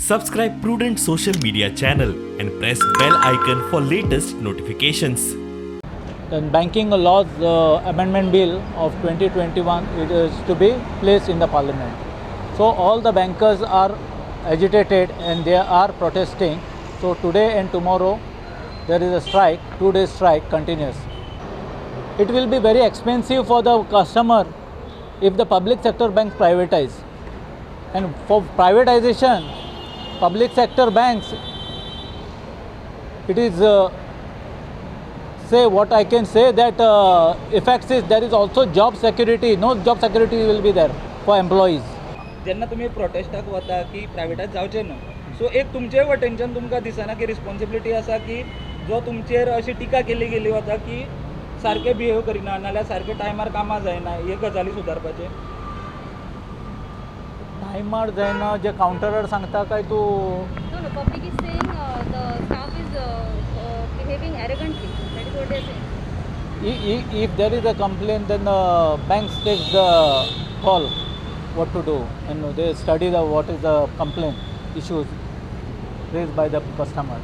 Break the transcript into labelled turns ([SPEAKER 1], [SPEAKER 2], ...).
[SPEAKER 1] Subscribe Prudent social media channel and press bell icon for latest notifications.
[SPEAKER 2] The banking laws amendment bill of 2021 it is to be placed in the parliament. So all the bankers are agitated and they are protesting. So today and tomorrow there is a strike, 2 days strike continuous. It will be very expensive for the customer if the public sector banks privatize. And for privatization, public sector banks, it is say what I can say that effects is there is also job security. No job security will be there for employees.
[SPEAKER 3] जेन्ना तुम्ही प्रोटेस्टाक वता की प्रायवेटायज जावचें न्हू सो एक तुमचे वटेनच्यान तुमकां दिसना की रिस्पॉन्सिबिलिटी आसा की जो तुमचेर अशी टिका केली गेली वता की सारके बिहेव करिना नाल्यार सारके टायमार कामां जायना हे गजाली सुदारपाचे
[SPEAKER 2] टायमार जायना जे काउंटरार सांगता काय तूं
[SPEAKER 4] No, public is saying the staff is behaving arrogantly. That is what they are saying.
[SPEAKER 2] if there is a complaint then the banks takes the call what to do and they study the what is the complaint issues raised by the customer.